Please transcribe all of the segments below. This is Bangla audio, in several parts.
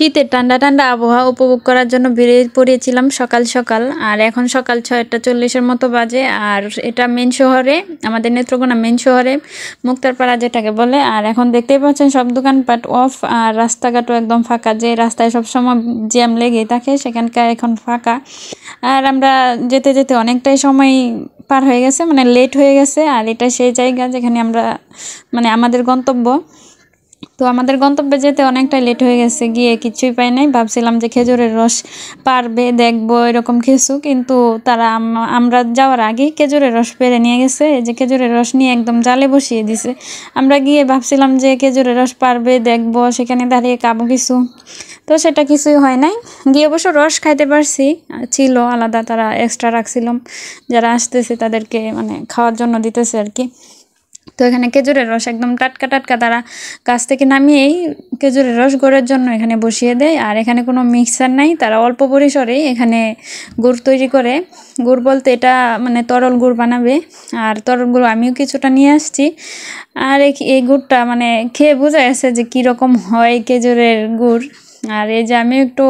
শীতের ঠান্ডা ঠান্ডা আবহাওয়া উপভোগ করার জন্য বেরিয়ে পড়েছিলাম সকাল সকাল। আর এখন সকাল 6:40-এর মতো বাজে। আর এটা মেন শহরে, আমাদের নেত্রকোনা মেন শহরে মুক্তারপাড়া যেটাকে বলে। আর এখন দেখতেই পাচ্ছেন সব দোকানপাট অফ, আর রাস্তাঘাটও একদম ফাঁকা। যে রাস্তায় সবসময় জ্যাম লেগেই থাকে সেখানকার এখন ফাঁকা। আর আমরা যেতে যেতে অনেকটাই সময় পার হয়ে গেছে, মানে লেট হয়ে গেছে। আর এটা সেই জায়গা যেখানে আমরা, মানে আমাদের গন্তব্য। তো আমাদের গন্তব্যে যেতে অনেকটাই লেট হয়ে গেছে, গিয়ে কিছুই পাই নাই। ভাবছিলাম যে খেজুরের রস পারবে, দেখবো এরকম কিছু, কিন্তু তারা আমরা যাওয়ার আগেই খেজুরের রস পেরে নিয়ে গেছে। এই যে খেজুরের রস নিয়ে একদম জালে বসিয়ে দিছে। আমরা গিয়ে ভাবছিলাম যে খেজুরের রস পারবে, দেখবো, সেখানে দাঁড়িয়ে খাবো কিছু, তো সেটা কিছুই হয় নাই। গিয়ে অবশ্য রস খাইতে পারছি, ছিল আলাদা, তারা এক্সট্রা রাখছিলাম, যারা আসতেছে তাদেরকে মানে খাওয়ার জন্য দিতেছে আর কি। তো এখানে খেজুরের রস একদম টাটকা টাটকা, তারা গাছ থেকে নামিয়েই খেজুরের রস গুড়ের জন্য এখানে বসিয়ে দেয়। আর এখানে কোনো মিক্সার নাই, তারা অল্প পরিসরেই এখানে গুড় তৈরি করে। গুড় বলতে এটা মানে তরল গুড় বানাবে। আর তরল গুড় আমিও কিছুটা নিয়ে আসছি। আর এই গুড়টা মানে খেয়ে বোঝা গেছে যে কীরকম হয় খেজুরের গুড়। আর এই যে আমি একটু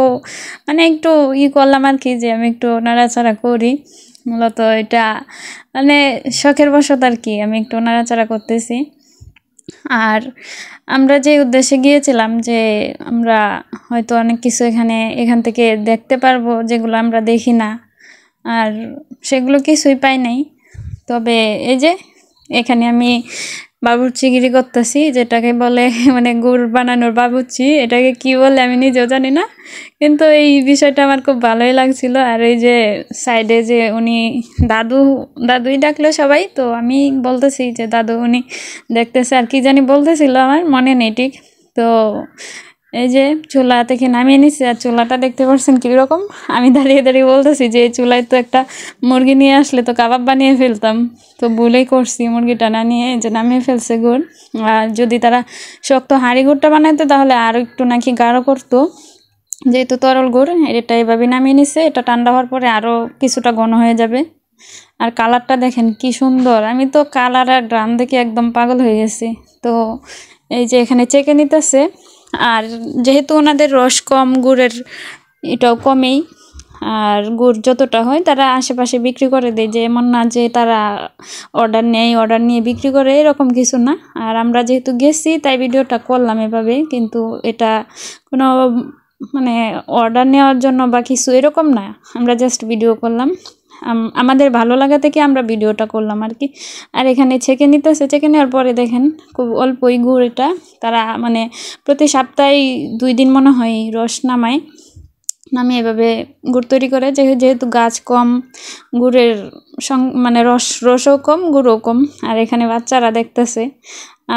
মানে একটু করলাম আর কি, যে আমি একটু নাড়াচাড়া করি। মূলত এটা মানে শখের বশত আর কি, আমি একটু নাড়াচাড়া করতেছি। আর আমরা যে উদ্দেশ্যে গিয়েছিলাম, যে আমরা হয়তো অনেক কিছু এখান থেকে দেখতে পারবো যেগুলো আমরা দেখি না, আর সেগুলো কিছুই পাই নাই। তবে এই যে এখানে আমি বাবুর্চিগিরি করতেছি, যেটাকে বলে মানে গুড় বানানোর বাবুর্চি। এটাকে কি বলে আমি নিজেও জানি না, কিন্তু এই বিষয়টা আমার খুব ভালোই লাগছিল। আর এই যে সাইডে যে উনি দাদুই ডাকলো সবাই, তো আমি বলতেছি যে দাদু, উনি দেখতেছে আর কি জানি বলতেছিল, আমার মনে নেই ঠিক। তো এই যে চুলা থেকে নামিয়ে নিচ্ছে, আর চুলাটা দেখতে পাচ্ছেন কীরকম। আমি দাঁড়িয়ে দাঁড়িয়ে বলতেছি যে এই চুলায় তো একটা মুরগি নিয়ে আসলে তো কাবাব বানিয়ে ফেলতাম, তো ভুলেই করছি, মুরগিটা না নিয়ে যে নামিয়ে ফেলছে গুড়। আর যদি তারা শক্ত হাঁড়ি গুড়টা বানাইতো তাহলে আরও একটু নাকি গাঢ় করতো, যেহেতু তরল গুড়। এটা এভাবে নামিয়ে নিচ্ছে, এটা ঠান্ডা হওয়ার পরে আরও কিছুটা ঘন হয়ে যাবে। আর কালারটা দেখেন কি সুন্দর, আমি তো কালার আর গ্রাম দেখে একদম পাগল হয়ে গেছি। তো এই যে এখানে চেকে নিতেছে। আর যেহেতু ওনাদের রস কম, গুড়ের এটাও কমেই, আর গুড় যতটা হয় তারা আশেপাশে বিক্রি করে দেয়, যে এমন না যে তারা অর্ডার নিয়ে বিক্রি করে, এরকম কিছু না। আর আমরা যেহেতু গেছি তাই ভিডিওটা করলাম এভাবে, কিন্তু এটা কোনো মানে অর্ডার নেওয়ার জন্য বা কিছু এরকম না, আমরা জাস্ট ভিডিও করলাম, আমাদের ভালো লাগা থেকে আমরা ভিডিওটা করলাম আর কি। আর এখানে ছেঁকে নিতেছে, ছেঁকে নেওয়ার পরে দেখেন খুব অল্পই গুড়। এটা তারা মানে প্রতি সপ্তাহে 2 দিন মনে হয় রস নামিয়ে এভাবে গুড় তৈরি করে। যেহেতু গাছ কম, গুড়ের মানে রসও কম, গুড়ও কম। আর এখানে বাচ্চারা দেখতেছে,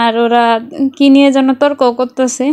আর ওরা কি নিয়ে যেন তর্ক করতেছে।